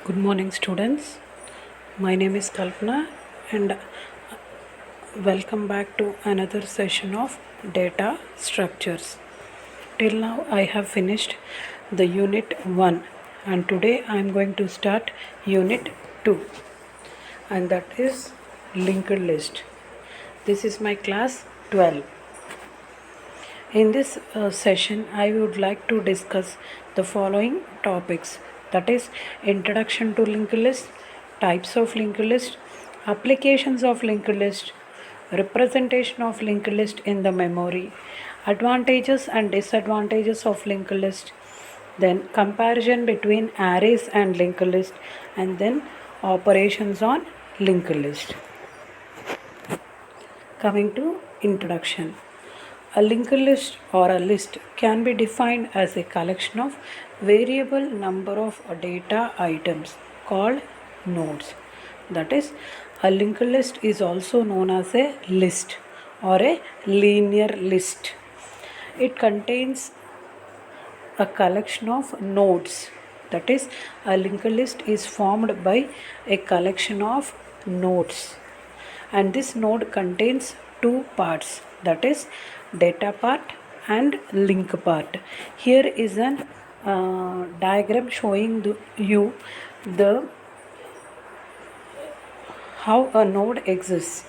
Good morning, students. My name is Kalpana, and welcome back to another session of data structures. Till now, I have finished the unit 1, and today I am going to start unit 2, and that is linked list. This is my class 12. In this session, I would like to discuss the following topics, that is, introduction to linked list, types of linked list, applications of linked list, representation of linked list in the memory, advantages and disadvantages of linked list, then comparison between arrays and linked list, and then operations on linked list. Coming to introduction. A linked list or a list can be defined as a collection of variable number of data items called nodes. That is, a linked list is also known as a list or a linear list. It contains a collection of nodes. That is, a linked list is formed by a collection of nodes, and this node contains two parts, that is data part and link part. Here is an diagram showing you the how a node exists.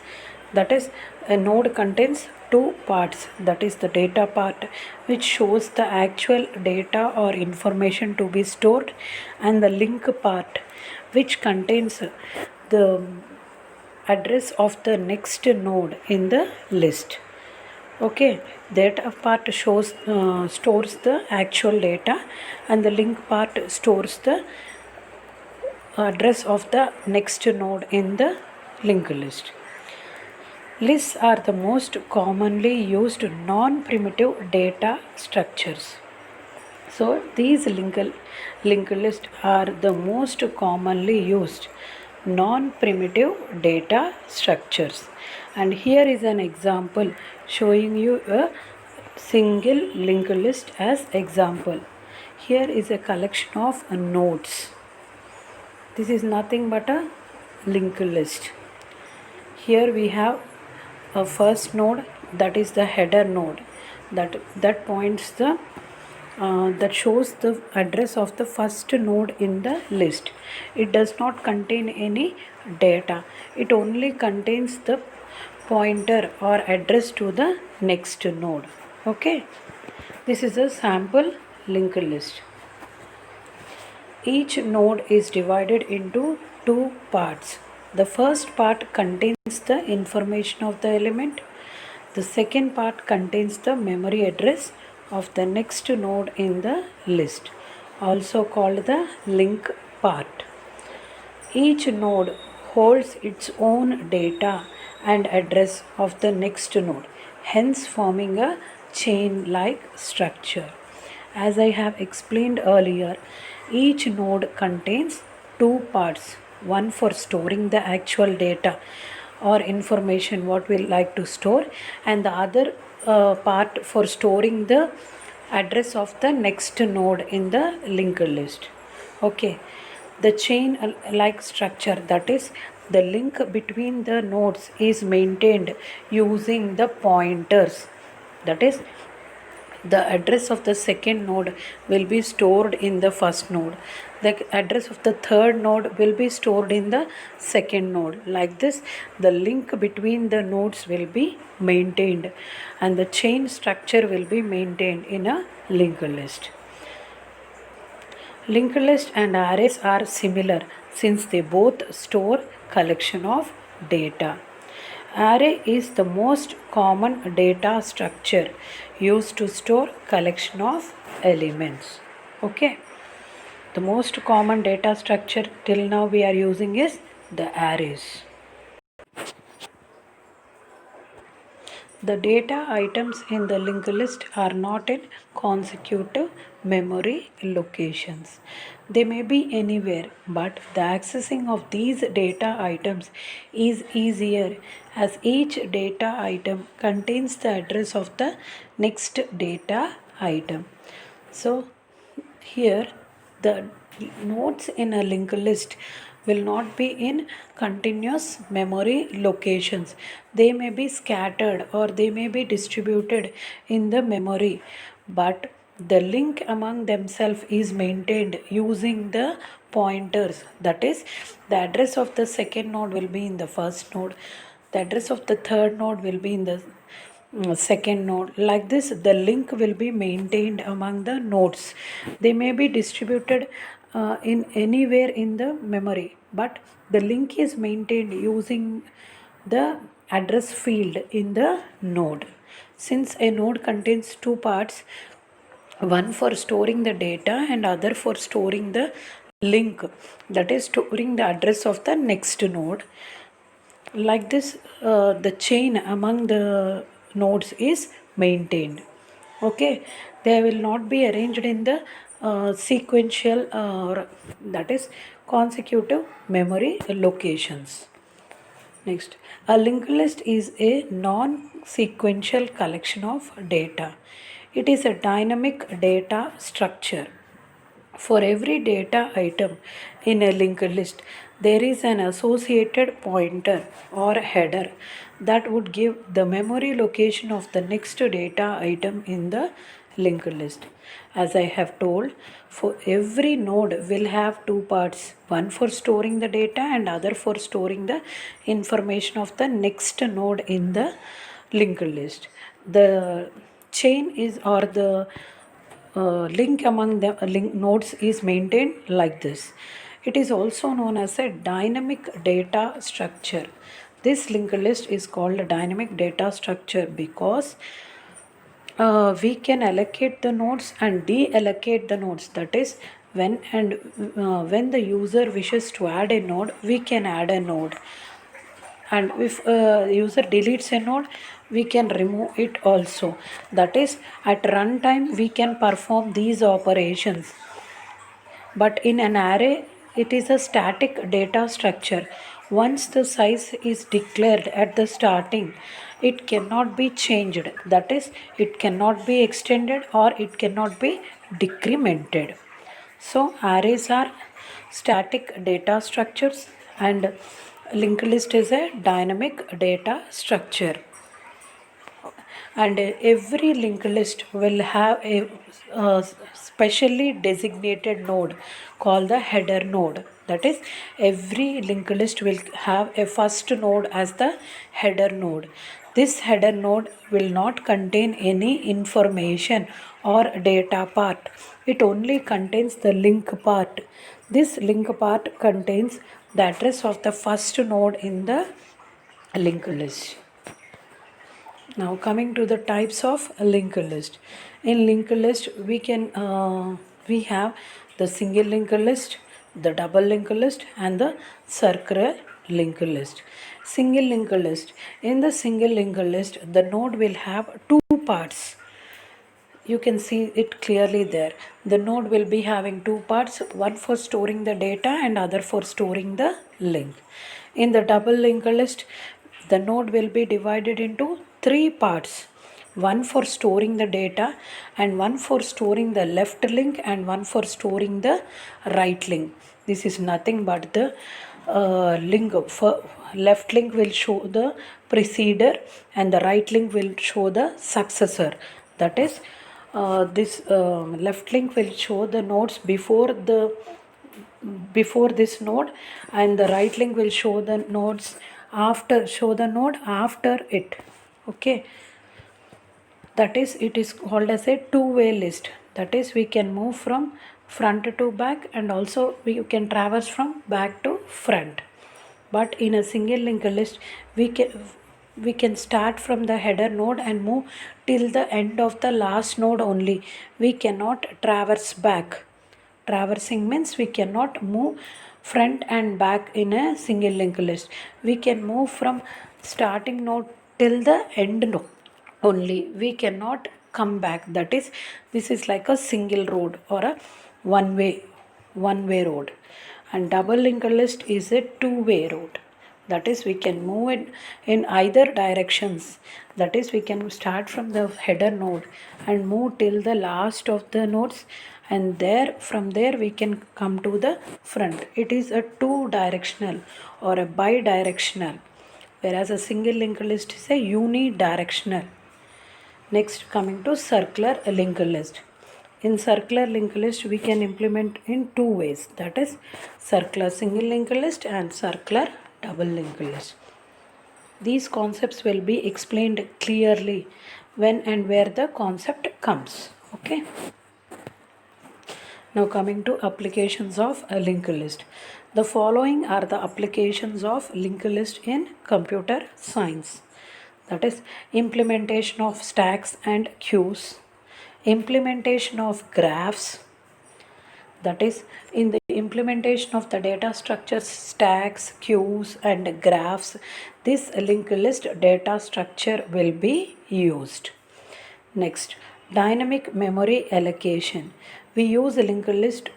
That is, a node contains two parts, that is the data part, which shows the actual data or information to be stored, and the link part, which contains the address of the next node in the list. Okay, data part stores the actual data, and the link part stores the address of the next node in the linked list. Lists are the most commonly used non-primitive data structures. So these linked lists are the most commonly used non-primitive data structures. And here is an example showing you a single linked list as example. Here is a collection of nodes. This is nothing but a linked list. Here we have a first node, that is the header node, that points the that shows the address of the first node in the list. It does not contain any data. It only contains the pointer or address to the next node. Okay, this is a sample linked list. Each node is divided into two parts. The first part contains the information of the element. The second part contains the memory address of the next node in the list, also called the link part. Each node holds its own data and address of the next node, hence forming a chain-like structure. As I have explained earlier, each node contains two parts, one for storing the actual data or information what we like to store, and the other part for storing the address of the next node in the linked list. Okay, the chain like structure, that is the link between the nodes, is maintained using the pointers. That is, the address of the second node will be stored in the first node, the address of the third node will be stored in the second node. Like this, the link between the nodes will be maintained, and the chain structure will be maintained in a linked list. Linked list and arrays are similar since they both store collection of data. Array is the most common data structure used to store collection of elements. Okay, the most common data structure till now we are using is the arrays. The data items in the linked list are not in consecutive memory locations. They may be anywhere, but the accessing of these data items is easier as each data item contains the address of the next data item. So here the Nodes in a linked list will not be in continuous memory locations. They may be scattered or they may be distributed in the memory, but the link among themselves is maintained using the pointers. That is, the address of the second node will be in the first node, the address of the third node will be in the second node. Like this, the link will be maintained among the nodes. They may be distributed in anywhere in the memory, but the link is maintained using the address field in the node. Since a node contains two parts, one for storing the data and other for storing the link, that is storing the address of the next node. Like this, the chain among the nodes is maintained. Okay, they will not be arranged in the sequential, that is consecutive memory locations. Next, a linked list is a non-sequential collection of data. It is a dynamic data structure. For every data item in a linked list, there is an associated pointer or header that would give the memory location of the next data item in the linked list. As I have told, for every node will have two parts, one for storing the data and other for storing the information of the next node in the linked list. The chain is, or the link among the link nodes is maintained like this. It is also known as a dynamic data structure. This linked list is called a dynamic data structure because we can allocate the nodes and deallocate the nodes. That is, when the user wishes to add a node, we can add a node, and if user deletes a node, we can remove it also. That is, at runtime we can perform these operations. But in an array, it is a static data structure. Once the size is declared at the starting, it cannot be changed. That is, it cannot be extended or it cannot be decremented. So arrays are static data structures and linked list is a dynamic data structure. And every linked list will have a specially designated node called the header node. That is, every linked list will have a first node as the header node. This header node will not contain any information or data part. It only contains the link part. This link part contains the address of the first node in the linked list. Now coming to the types of linked list. In linked list we have the single linked list, the double linked list and the circular linked list. Single linked list. In the single linked list, the node will have two parts. You can see it clearly there. The node will be having two parts, one for storing the data and other for storing the link. In the double linked list, the node will be divided into three parts, one for storing the data and one for storing the left link and one for storing the right link. This is nothing but the link. For left link will show the preceder and the right link will show the successor. That is, this left link will show the nodes before this node, and the right link will show the nodes after it. Okay, that is, it is called as a two-way list. That is, we can move from front to back and also we can traverse from back to front. But in a single linked list, we can start from the header node and move till the end of the last node only. We cannot traverse back. Traversing means we cannot move front and back in a single linked list. We can move from starting node till the end node only. We cannot come back. That is, this is like a single road or a one way road. And double linked list is a two-way road. That is, we can move it in either directions. That is, we can start from the header node and move till the last of the nodes and there from there we can come to the front. It is a two directional or a bidirectional, whereas a single linked list is a unidirectional. Next, coming to circular linked list. In circular linked list, we can implement in two ways, that is circular single linked list and circular double linked list. These concepts will be explained clearly when and where the concept comes. Okay. Now coming to applications of a linked list. The following are the applications of linked list in computer science. That is implementation of stacks and queues, implementation of graphs, that is in the implementation of the data structures, stacks, queues and graphs, this linked list data structure will be used. Next, dynamic memory allocation. We use a linked list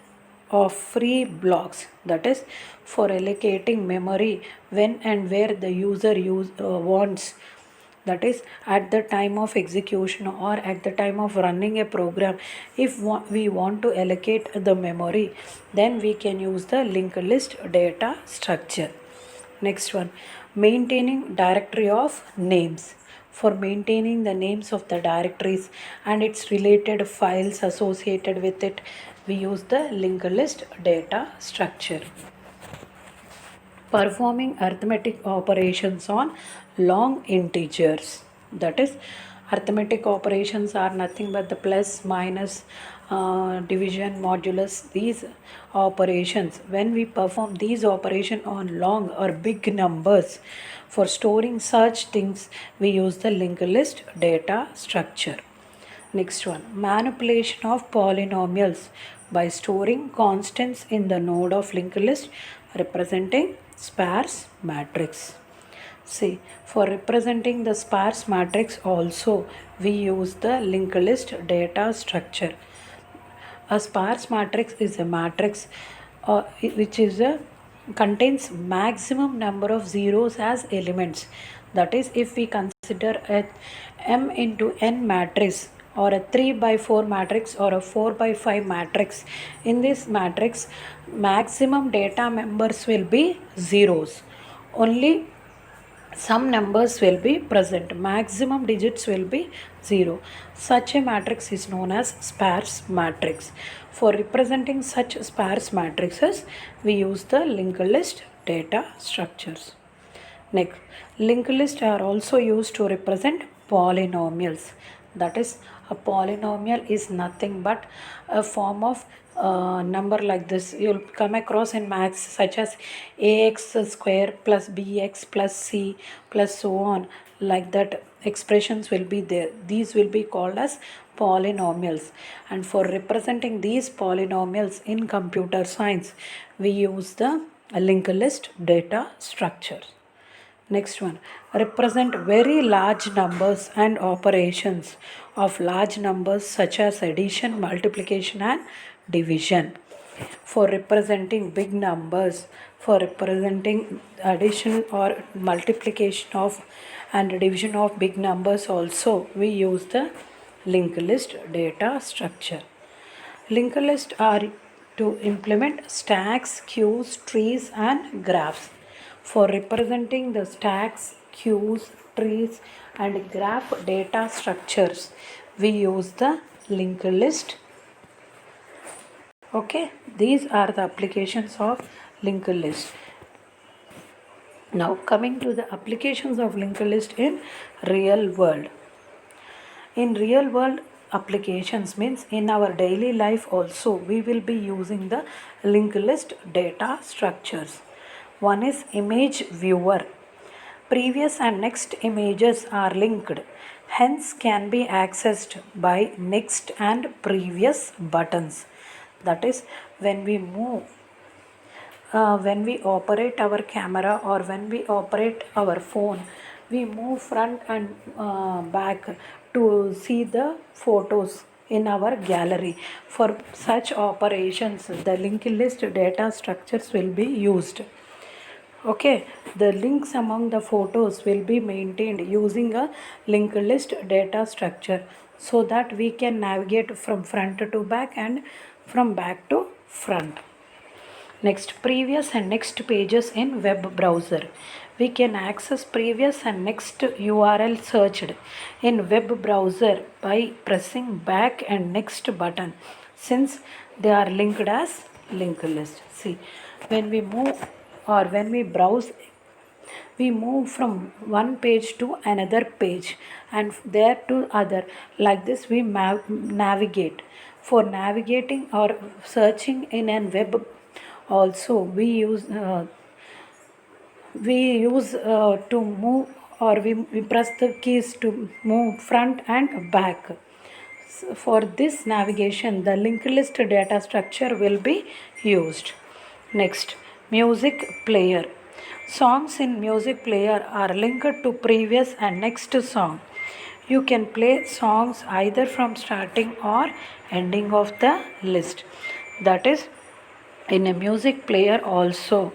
of free blocks, that is for allocating memory when and where the user wants, that is at the time of execution or at the time of running a program. If we want to allocate the memory, then we can use the linked list data structure. Next one, maintaining directory of names. For maintaining the names of the directories and its related files associated with it, we use the linked list data structure. Performing arithmetic operations on long integers, that is arithmetic operations are nothing but the plus, minus, division, modulus, these operations. When we perform these operations on long or big numbers, for storing such things we use the linked list data structure. Next one, manipulation of polynomials by storing constants in the node of linked list representing sparse matrix. See, for representing the sparse matrix also we use the linked list data structure. A sparse matrix is a matrix which is a contains maximum number of zeros as elements. That is, if we consider a m into n matrix or a 3 by 4 matrix or a 4 by 5 matrix, in this matrix maximum data members will be zeros. Only some numbers will be present, maximum digits will be 0. Such a matrix is known as sparse matrix. For representing such sparse matrices, we use the linked list data structures. Next, linked lists are also used to represent polynomials. That is, a polynomial is nothing but a form of number like this. You'll come across in maths such as ax square plus bx plus c plus so on. Like that, expressions will be there. These will be called as polynomials. And for representing these polynomials in computer science, we use the linked list data structure. Next one, represent very large numbers and operations of large numbers such as addition, multiplication and division. For representing big numbers, for representing addition or multiplication of and division of big numbers also, we use the linked list data structure. Linked lists are to implement stacks, queues, trees and graphs. For representing the stacks, queues, trees and graph data structures, we use the linked list. Okay, these are the applications of linked list. Now coming to the applications of linked list in real world. In real world applications means in our daily life also we will be using the linked list data structures. One is image viewer. Previous and next images are linked, hence can be accessed by next and previous buttons. That is, when we move, when we operate our camera or when we operate our phone, we move front and back to see the photos in our gallery. For such operations, the linked list data structures will be used. Okay, the links among the photos will be maintained using a linked list data structure so that we can navigate from front to back and from back to front. Next, previous and next pages in web browser. We can access previous and next URL searched in web browser by pressing back and next button, since they are linked as linked list. See, when we move or when we browse, we move from one page to another page and there to other. Like this we navigate. For navigating or searching in a web also, we use to move, or we press the keys to move front and back. For this navigation, the linked list data structure will be used. Next, music player. Songs in music player are linked to previous and next song. You can play songs either from starting or ending of the list. That is, in a music player also,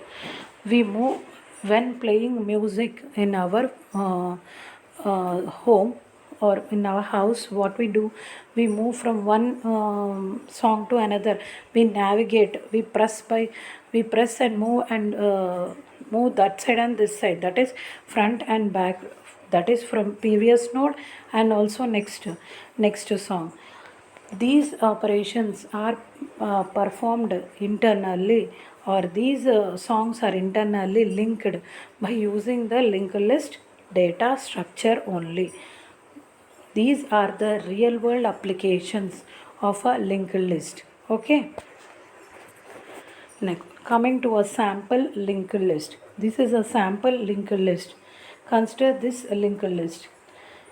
we move when playing music in our home or in our house. What we do, we move from one song to another. We navigate, we press and move that side and this side, that is front and back, that is from previous node and also next song. These operations are performed internally, or these songs are internally linked by using the linked list data structure only. These are the real world applications of a linked list. Okay. Next, coming to a sample linked list. This is a sample linked list. Consider this linked list.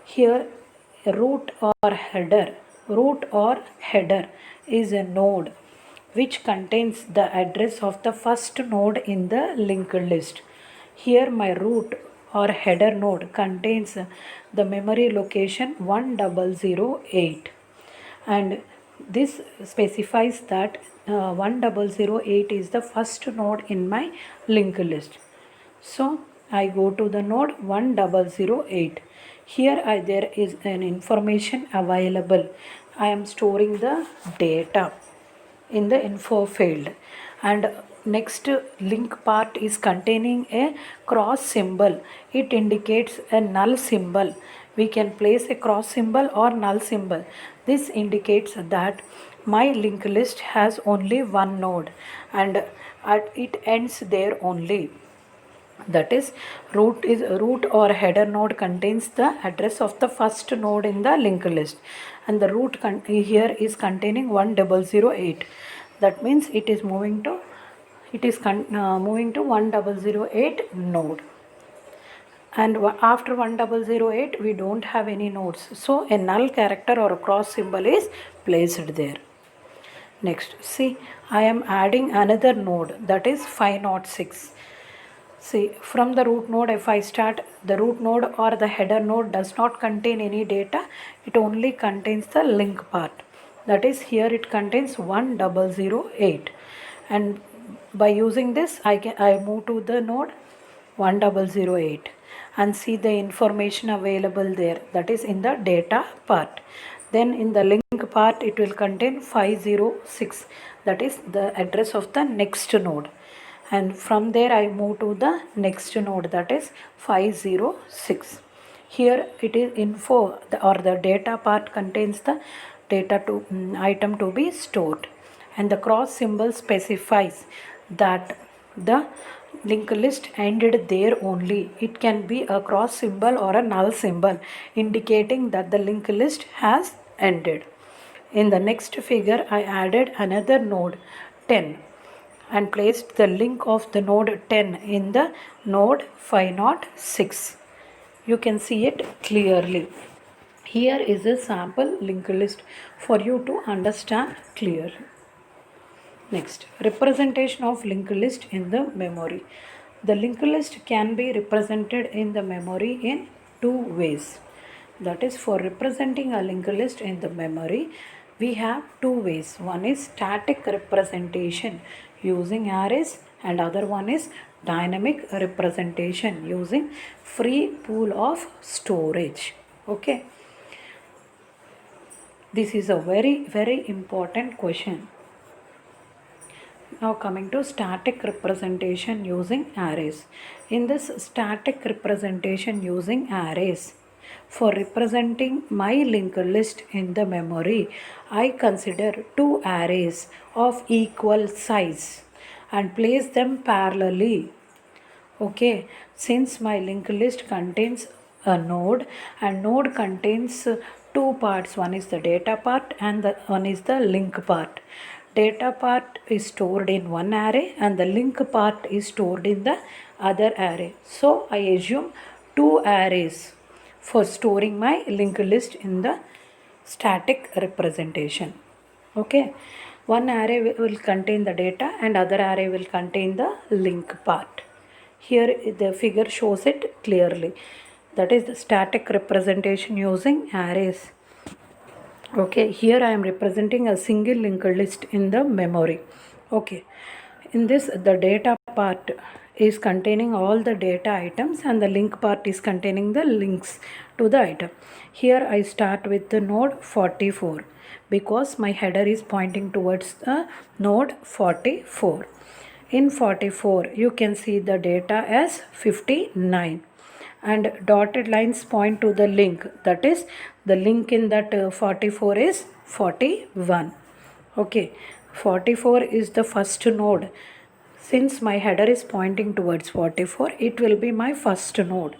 Here, root or header. Root or header is a node which contains the address of the first node in the linked list. Here, my root or header node contains the memory location 1008, and this specifies that 1008 is the first node in my linked list. So I go to the node 1008. Here there is an information available. I am storing the data in the info field, and next link part is containing a cross symbol. It indicates a null symbol. We can place a cross symbol or null symbol. This indicates that my linked list has only one node and it ends there only. That is, root or header node contains the address of the first node in the linked list, and the root here is containing 1008. That means it is moving to 1008 node, and after 1008 we don't have any nodes, so a null character or a cross symbol is placed there. Next, see, I am adding another node, that is 506. See, from the root node, if I start, the root node or the header node does not contain any data. It only contains the link part. That is, here it contains 1008. And by using this, I move to the node 1008 and see the information available there. That is in the data part. Then in the link part, it will contain 506. That is the address of the next node. And from there I move to the next node, that is 506. Here it is info, or the data part contains the data to item to be stored, and the cross symbol specifies that the linked list ended there only. It can be a cross symbol or a null symbol indicating that the linked list has ended. In the next figure, I added another node 10 and placed the link of the node 10 in the node 506. You can see it clearly. Here is a sample linked list for you to understand clearly. Next, representation of linked list in the memory. The linked list can be represented in the memory in two ways. That is, for representing a linked list in the memory, we have two ways. One is static representation using arrays, and other one is dynamic representation using free pool of storage. Okay. This is a very important question. Now coming to static representation using arrays. In this static representation using arrays, for representing my linked list in the memory, I consider two arrays of equal size and place them parallelly. Okay, since my linked list contains a node and node contains two parts, one is the data part and the one is the link part. Data part is stored in one array and the link part is stored in the other array. So I assume two arrays for storing my linked list in the static representation. Okay, one array will contain the data and other array will contain the link part. Here the figure shows it clearly. That is the static representation using arrays. Okay, here I am representing a single linked list in the memory. Okay, in this the data part is containing all the data items and the link part is containing the links to the item. Here I start with the node 44 because my header is pointing towards the node 44. In 44 you can see the data as 59 and dotted lines point to the link, that is the link in that 44 is 41. Okay, 44 is the first node. Since my header is pointing towards 44, it will be my first node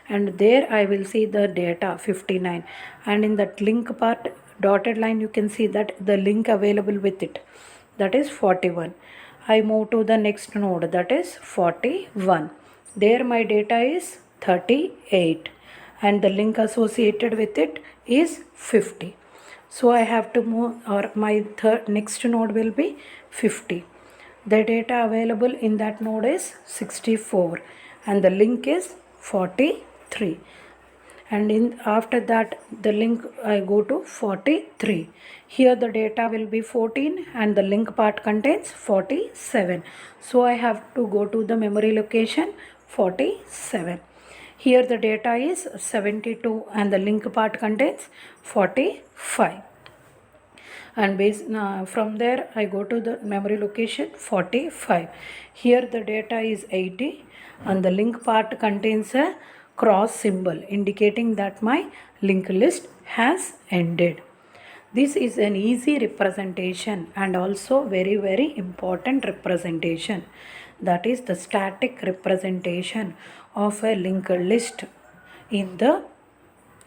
and there I will see the data 59 and in that link part dotted line you can see that the link available with it, that is 41. I move to the next node, that is 41. There my data is 38 and the link associated with it is 50. So I have to move, or my next node will be 50. The data available in that node is 64 and the link is 43. And in after that the link I go to 43. Here the data will be 14 and the link part contains 47. So I have to go to the memory location 47. Here the data is 72 and the link part contains 45. And from there I go to the memory location 45. Here the data is 80 and the link part contains a cross symbol indicating that my linked list has ended. This is an easy representation and also very important representation, that is the static representation of a linked list in the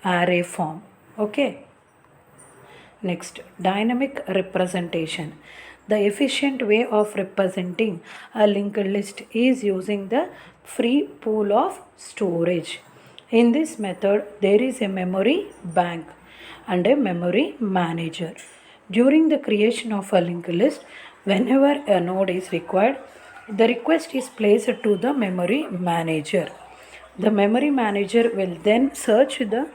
array form. Okay. Next, dynamic representation. The efficient way of representing a linked list is using the free pool of storage. In this method, there is a memory bank and a memory manager. During the creation of a linked list, whenever a node is required, the request is placed to the memory manager. The memory manager will then search the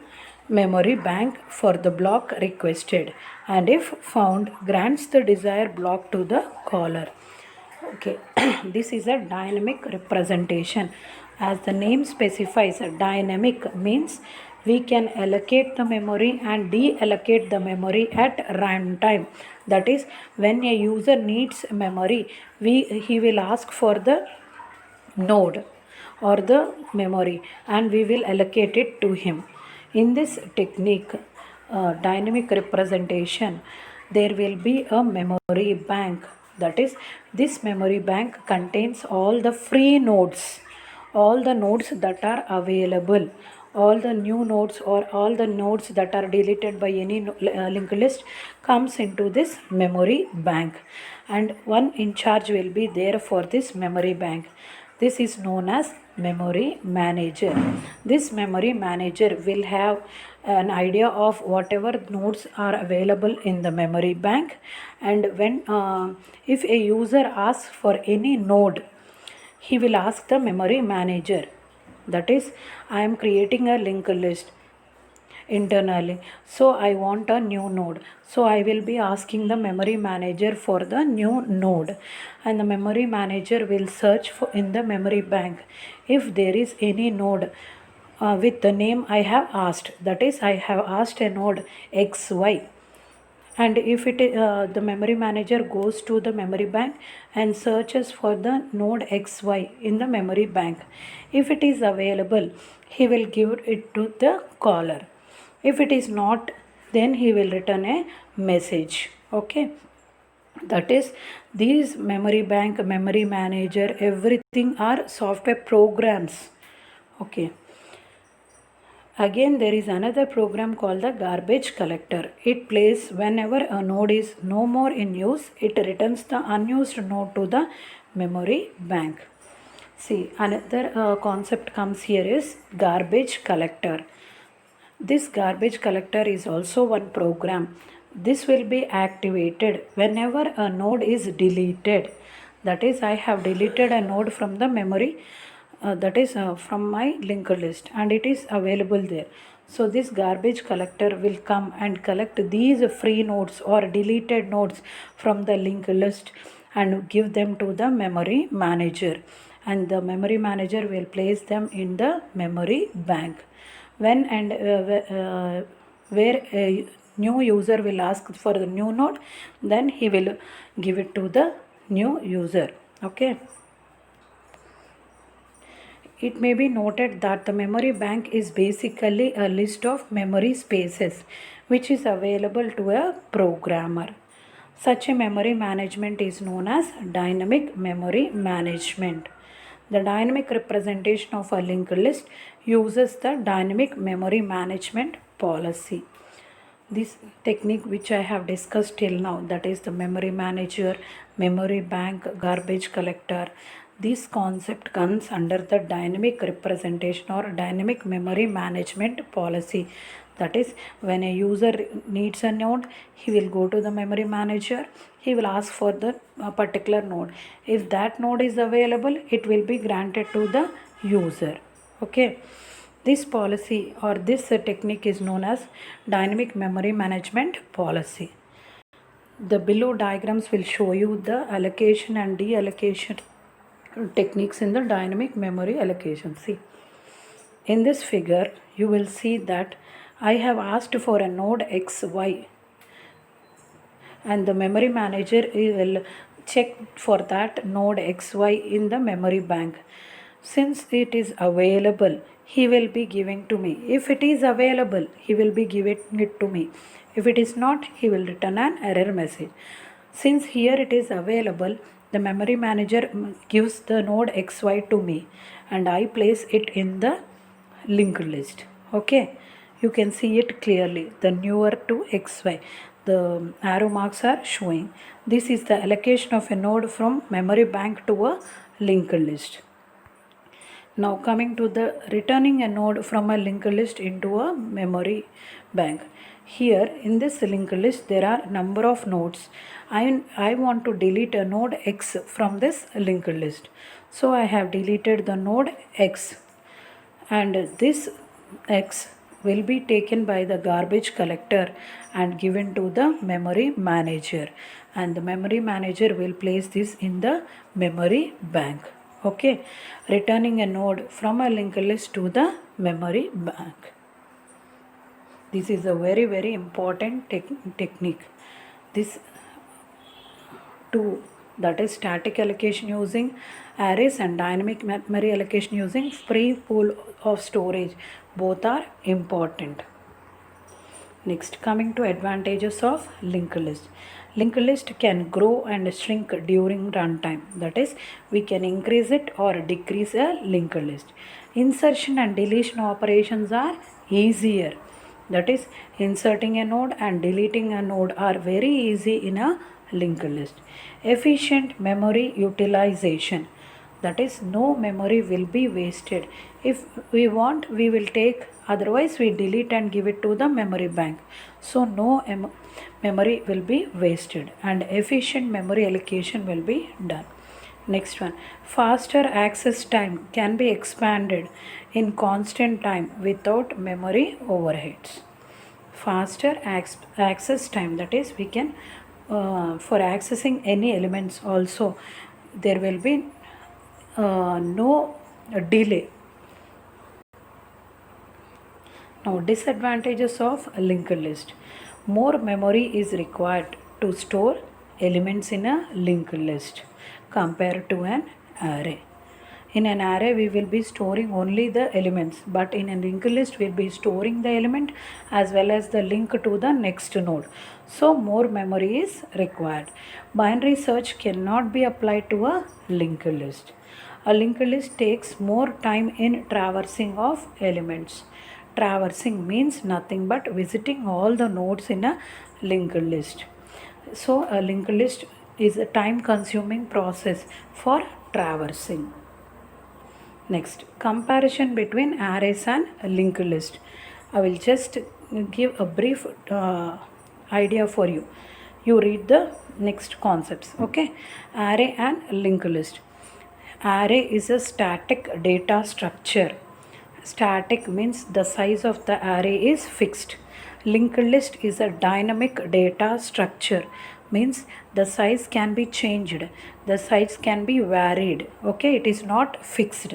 memory bank for the block requested and if found grants the desired block to the caller. Okay, this is a dynamic representation. As the name specifies, dynamic means we can allocate the memory and deallocate the memory at runtime. That is, when a user needs memory, he will ask for the node or the memory and we will allocate it to him. In this technique, dynamic representation, there will be a memory bank. That is, this memory bank contains all the free nodes, all the nodes that are available, all the new nodes or all the nodes that are deleted by any linked list comes into this memory bank and one in charge will be there for this memory bank. This is known as memory manager. This memory manager will have an idea of whatever nodes are available in the memory bank and when if a user asks for any node, he will ask the memory manager. That is, I am creating a linked list internally, so I want a new node, so I will be asking the memory manager for the new node and the memory manager will search for in the memory bank if there is any node with the name I have asked. That is, I have asked a node xy And if the memory manager goes to the memory bank and searches for the node xy in the memory bank, if it is available, he will give it to the caller. If it is not, then he will return a message. Okay, that is, these memory bank, memory manager, everything are software programs. Okay. Again, there is another program called the garbage collector. It plays whenever a node is no more in use, it returns the unused node to the memory bank. See, another concept comes here is garbage collector. This garbage collector is also one program. This will be activated whenever a node is deleted. That is, I have deleted a node from the memory, that is from my linked list, and it is available there. So this garbage collector will come and collect these free nodes or deleted nodes from the linked list and give them to the memory manager, and the memory manager will place them in the memory bank. When and where a new user will ask for the new node, then he will give it to the new user. Okay. It may be noted that the memory bank is basically a list of memory spaces which is available to a programmer. Such a memory management is known as dynamic memory management. The dynamic representation of a linked list uses the dynamic memory management policy. This technique which I have discussed till now, that is the memory manager, memory bank, garbage collector, this concept comes under the dynamic representation or dynamic memory management policy. That is, when a user needs a node, he will go to the memory manager, he will ask for the particular node. If that node is available, it will be granted to the user. Okay. This policy or this technique is known as dynamic memory management policy. The below diagrams will show you the allocation and deallocation techniques in the dynamic memory allocation. See, in this figure you will see that I have asked for a node xy, and the memory manager will check for that node xy in the memory bank. Since it is available, he will be giving to me. If it is available, he will be giving it to me. If it is not, he will return an error message. Since here it is available, the memory manager gives the node xy to me and I place it in the linked list. Okay, you can see it clearly, the newer to xy. The arrow marks are showing. This is the allocation of a node from memory bank to a linked list. Now coming to the returning a node from a linked list into a memory bank. Here in this linked list there are number of nodes. I want to delete a node x from this linked list. So I have deleted the node x, and this x will be taken by the garbage collector and given to the memory manager, and the memory manager will place this in the memory bank. Okay, returning a node from a linked list to the memory bank. This is a very important technique. This two, that is static allocation using arrays and dynamic memory allocation using free pool of storage, both are important. Next, coming to advantages of linked list. Linked list can grow and shrink during runtime. That is, we can increase it or decrease a linked list. Insertion and deletion operations are easier. That is, inserting a node and deleting a node are very easy in a linked list. Efficient memory utilization. That is, no memory will be wasted. If we want, we will take, otherwise we delete and give it to the memory bank. So no memory will be wasted and efficient memory allocation will be done. Next one, faster access time can be expanded in constant time without memory overheads. Faster access time, that is, we can for accessing any elements also there will be no delay. Now, disadvantages of a linked list. More memory is required to store elements in a linked list compared to an array. In an array, we will be storing only the elements, but in a linked list, we'll be storing the element as well as the link to the next node. So, more memory is required. Binary search cannot be applied to a linked list. A linked list takes more time in traversing of elements. Traversing means nothing but visiting all the nodes in a linked list. So, a linked list is a time consuming process for traversing. Next, comparison between arrays and linked list. I will just give a brief idea for you. You read the next concepts. Okay, array and linked list. Array is a static data structure. Static means the size of the array is fixed. Linked list is a dynamic data structure, means the size can be changed, the size can be varied. Okay, it is not fixed.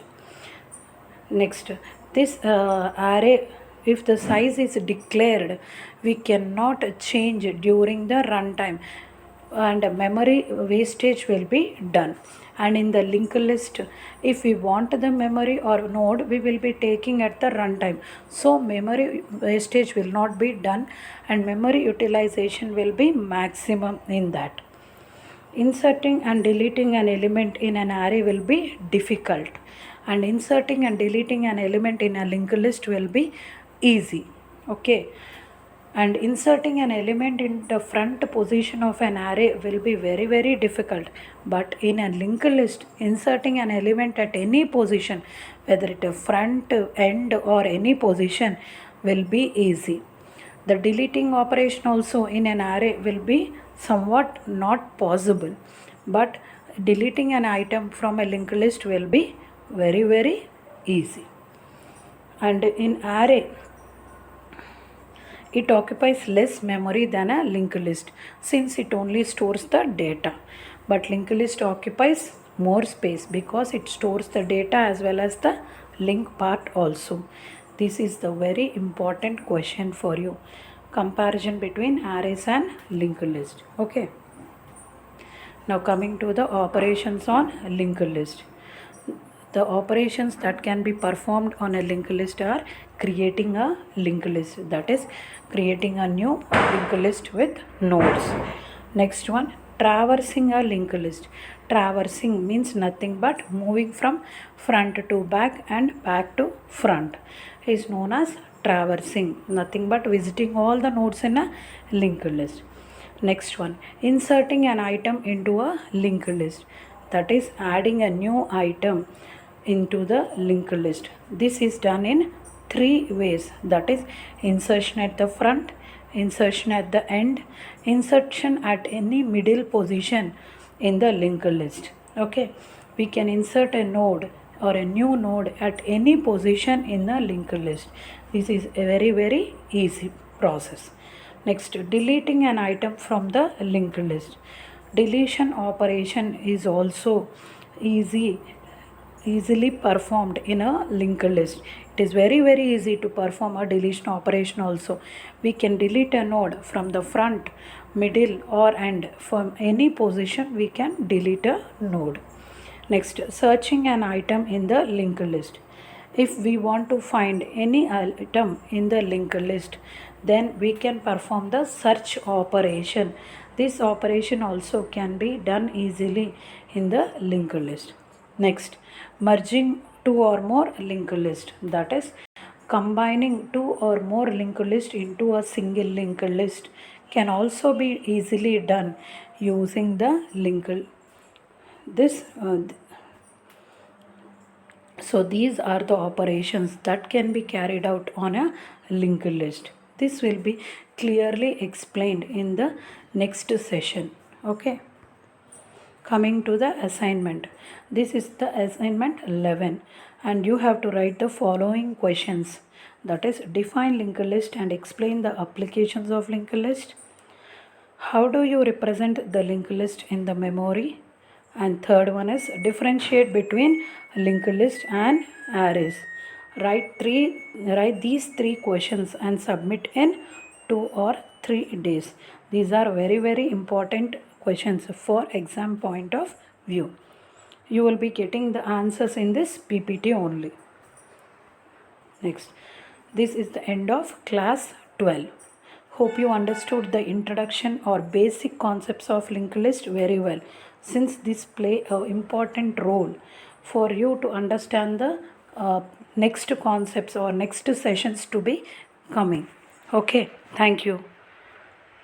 Next, this array, if the size is declared, we cannot change during the runtime and memory wastage will be done. And in the linked list, if we want the memory or node, we will be taking at the runtime. So memory wastage will not be done and memory utilization will be maximum in that. Inserting and deleting an element in an array will be difficult, and inserting and deleting an element in a linked list will be easy. Okay, and inserting an element in the front position of an array will be very difficult, but in a linked list, inserting an element at any position, whether it is front, end or any position, will be easy. The deleting operation also in an array will be somewhat not possible, but deleting an item from a linked list will be very easy. And in array, it occupies less memory than a linked list since it only stores the data, but linked list occupies more space because it stores the data as well as the link part also. This is the very important question for you. Comparison between arrays and linked list. Okay. Now coming to the operations on linked list. The operations that can be performed on a linked list are creating a linked list, that is creating a new linked list with nodes. Next one, traversing a linked list. Traversing means nothing but moving from front to back and back to front is known as traversing, nothing but visiting all the nodes in a linked list. Next one, inserting an item into a linked list, that is adding a new item into the linked list. This is done in three ways, that is insertion at the front, insertion at the end, insertion at any middle position in the linked list. Okay, we can insert a node or a new node at any position in the linked list. This is a very easy process. Next, deleting an item from the linked list. Deletion operation is also easily performed in a linked list. It is very easy to perform a deletion operation also. We can delete a node from the front, middle or end. From any position we can delete a node. Next, searching an item in the linked list. If we want to find any item in the linked list, then we can perform the search operation. This operation also can be done easily in the linked list. Next, merging two or more linked list, that is combining two or more linked list into a single linked list can also be easily done using the linked so these are the operations that can be carried out on a linked list. This will be clearly explained in the next session. Okay. Coming to the assignment. This is the assignment 11 and you have to write the following questions. That is, define linked list and explain the applications of linked list. How do you represent the linked list in the memory? And third one is differentiate between linked list and arrays. Write these three questions and submit in 2 or 3 days. These are very, very important questions for exam point of view. You will be getting the answers in this PPT only. Next, this is the end of class 12. Hope you understood the introduction or basic concepts of linked list very well, since this play an important role for you to understand the next concepts or next sessions to be coming. Okay, thank you.